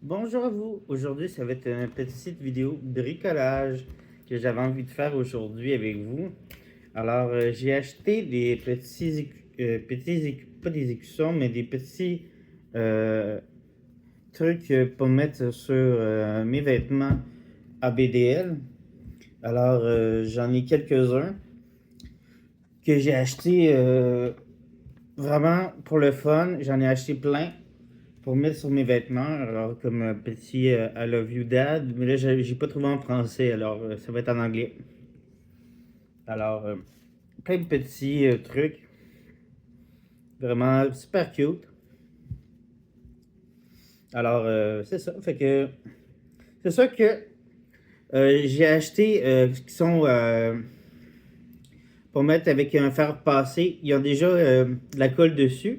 Bonjour à vous. Aujourd'hui, ça va être une petite vidéo bricolage que j'avais envie de faire aujourd'hui avec vous. Alors, j'ai acheté des pas des écussons, mais des petits euh, trucs pour mettre sur mes vêtements ABDL. Alors, j'en ai quelques-uns que j'ai acheté vraiment pour le fun. J'en ai acheté plein pour mettre sur mes vêtements, alors comme un petit I love you dad, mais là j'ai pas trouvé en français, alors ça va être en anglais. Alors, plein de petits trucs, vraiment super cute. Alors, c'est ça, fait que c'est ça que j'ai acheté qui sont pour mettre avec un fer passé. Ils ont déjà de la colle dessus,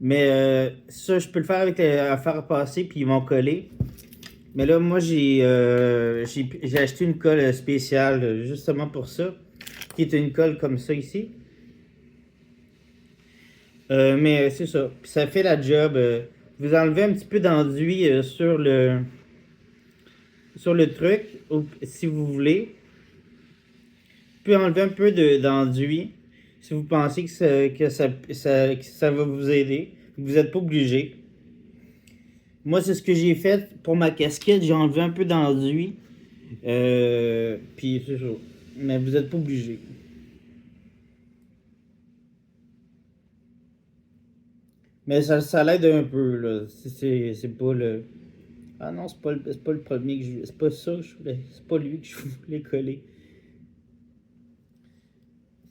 mais ça je peux le faire avec un fer passé puis ils vont coller. Mais là, moi, j'ai acheté une colle spéciale justement pour ça, qui est une colle comme ça ici. Mais c'est ça. Puis ça fait la job. Vous enlevez un petit peu d'enduit sur le truc, si vous voulez. Vous pouvez enlever un peu d'enduit si vous pensez que ça va vous aider. Vous n'êtes pas obligé. Moi, c'est ce que j'ai fait pour ma casquette. J'ai enlevé un peu d'enduit. Puis c'est ça. Mais vous n'êtes pas obligé. Mais ça l'aide un peu, là. C'est pas le. Ah non, c'est pas le premier que je. C'est pas ça que je voulais. C'est pas lui que je voulais coller.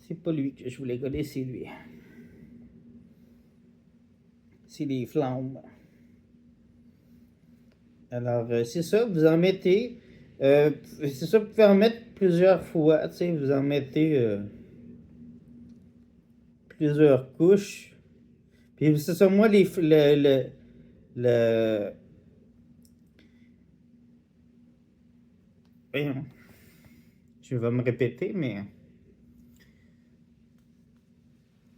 C'est pas lui que je voulais coller, c'est lui. C'est les flammes. Alors, c'est ça, vous en mettez. C'est ça, vous pouvez en mettre plusieurs fois. Tu sais, vous en mettez plusieurs couches. Puis c'est ça, moi, le, voyons, je vais me répéter, mais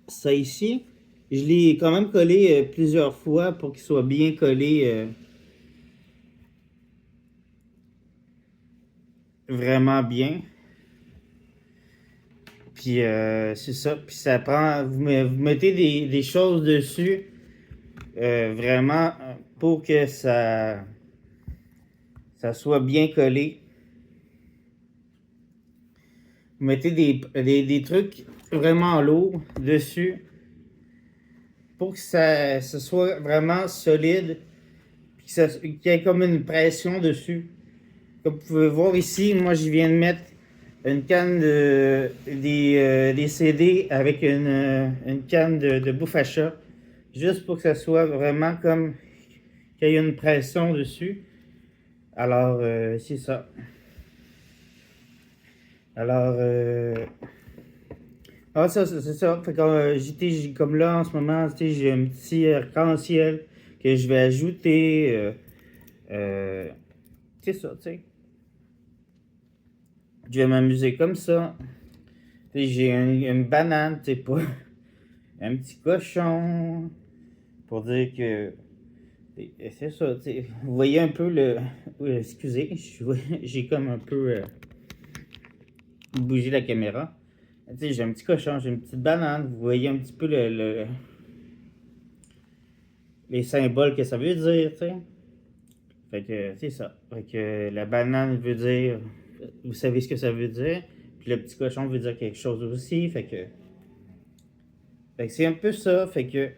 ça ici, je l'ai quand même collé plusieurs fois pour qu'il soit bien collé vraiment bien. Puis c'est ça. Puis ça prend. Vous mettez des choses dessus vraiment pour que ça soit bien collé. Vous mettez des trucs vraiment lourds dessus pour que ça soit vraiment solide. Puis qu'il y ait comme une pression dessus. Comme vous pouvez voir ici, moi je viens de mettre une canne des CD avec une canne de bouffe à chat. Juste pour que ça soit vraiment comme qu'il y ait une pression dessus. Alors, c'est ça. Alors, ça, c'est ça. Fait que comme là en ce moment, j'ai un petit arc-en-ciel que je vais ajouter. C'est ça, tu sais. Je vais m'amuser comme ça. J'ai une banane, tu sais, pas un petit cochon. Pour dire que. C'est ça, tu sais. Vous voyez un peu le. Oui, excusez, j'ai comme un peu bougé la caméra. Tu sais, j'ai un petit cochon, j'ai une petite banane. Vous voyez un petit peu les symboles que ça veut dire, tu sais. Fait que c'est ça. Fait que la banane veut dire. Vous savez ce que ça veut dire. Puis le petit cochon veut dire quelque chose aussi. Fait que c'est un peu ça. Fait que.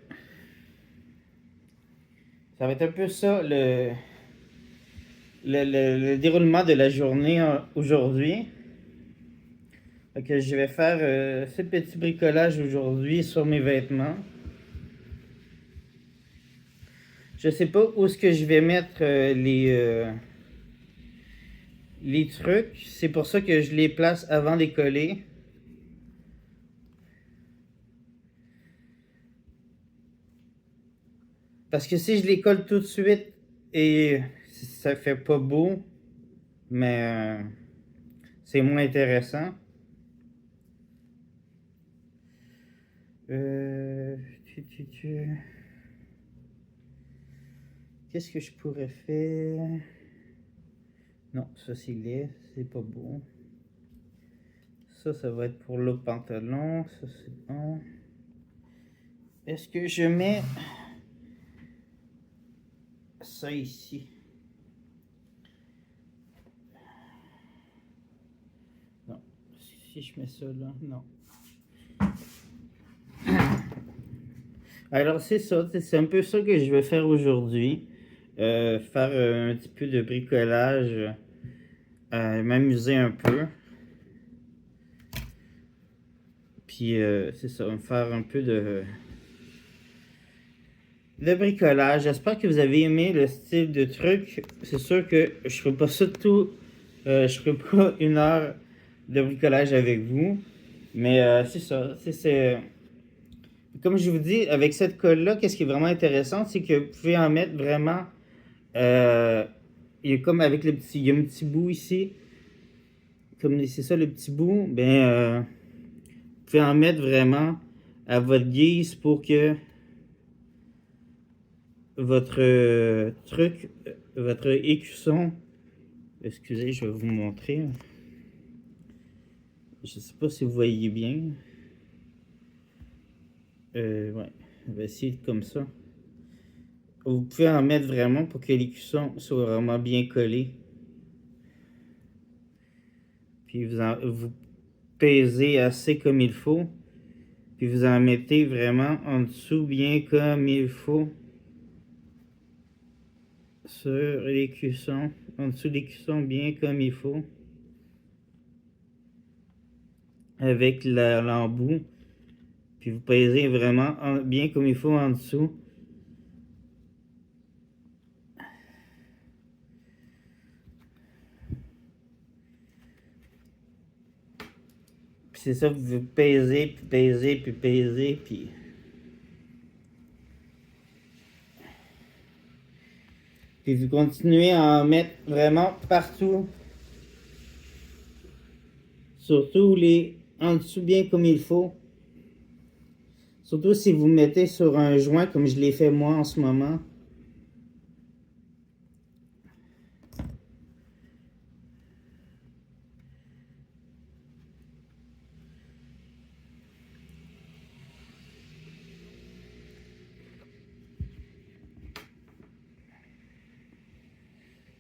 Ça va être un peu ça le déroulement de la journée aujourd'hui. Fait que je vais faire ce petit bricolage aujourd'hui sur mes vêtements. Je sais pas où est-ce que je vais mettre les trucs. C'est pour ça que je les place avant de les coller. Parce que si je les colle tout de suite et ça fait pas beau, mais c'est moins intéressant. Euh, tu. Qu'est-ce que je pourrais faire? Non, ça c'est laid, c'est pas beau. Ça va être pour le pantalon, ça c'est bon. Est-ce que je mets ça ici? Non. Si je mets ça là, non. Alors c'est ça, c'est un peu ça que je vais faire aujourd'hui. Faire un petit peu de bricolage, m'amuser un peu. Puis c'est ça, me faire un peu de bricolage. J'espère que vous avez aimé le style de truc. C'est sûr que je ferai pas ça tout. Je ferai pas 1 heure de bricolage avec vous. Mais c'est ça. Comme je vous dis, avec cette colle-là, qu'est-ce qui est vraiment intéressant, c'est que vous pouvez en mettre vraiment. Il y a comme avec le petit. Il y a un petit bout ici. Comme c'est ça le petit bout. Ben, vous pouvez en mettre vraiment à votre guise pour que votre truc, votre écusson, excusez, je vais vous montrer. Je sais pas si vous voyez bien. Ouais, on va essayer comme ça. Vous pouvez en mettre vraiment pour que l'écusson soit vraiment bien collé. Puis vous pesez assez comme il faut. Puis vous en mettez vraiment en dessous bien comme il faut. Sur l'écusson. En dessous de l'écusson bien comme il faut. Avec l'embout. Puis vous pesez vraiment bien comme il faut en dessous. Puis c'est ça, vous pesez, puis pesez, puis pesez, puis... Puis vous continuez à en mettre vraiment partout. Surtout en dessous bien comme il faut. Surtout si vous mettez sur un joint comme je l'ai fait moi en ce moment.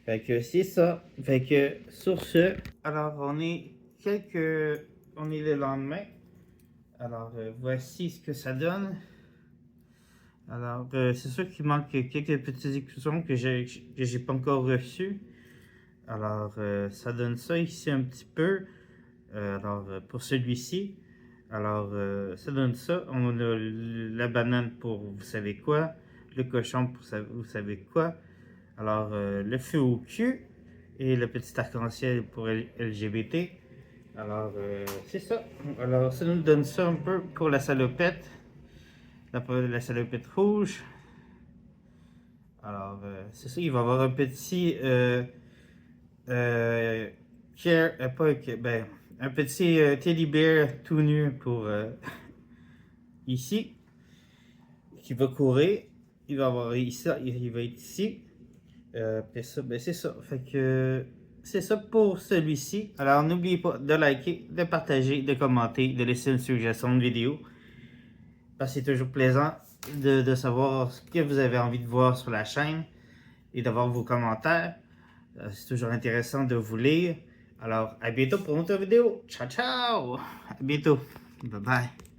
Fait que c'est ça. Fait que sur ce, alors on est le lendemain. Alors voici ce que ça donne. Alors c'est sûr qu'il manque quelques petits écussons que j'ai pas encore reçus. Alors ça donne ça ici un petit peu. Alors pour celui-ci. Alors ça donne ça. On a la banane pour vous savez quoi. Le cochon pour vous savez quoi. Alors, le feu au cul et le petit arc-en-ciel pour LGBT. Alors, c'est ça. Alors, ça nous donne ça un peu pour la salopette. La salopette rouge. Alors, c'est ça. Il va y avoir un petit... un petit teddy bear tout nu pour ici. Qui va courir. Il va avoir ici. Il va être ici. Puis ça, ben c'est ça. Fait que c'est ça pour celui-ci. Alors n'oubliez pas de liker, de partager, de commenter, de laisser une suggestion de vidéo. Parce que c'est toujours plaisant de savoir ce que vous avez envie de voir sur la chaîne et d'avoir vos commentaires. C'est toujours intéressant de vous lire. Alors à bientôt pour une autre vidéo. Ciao ciao! À bientôt. Bye bye.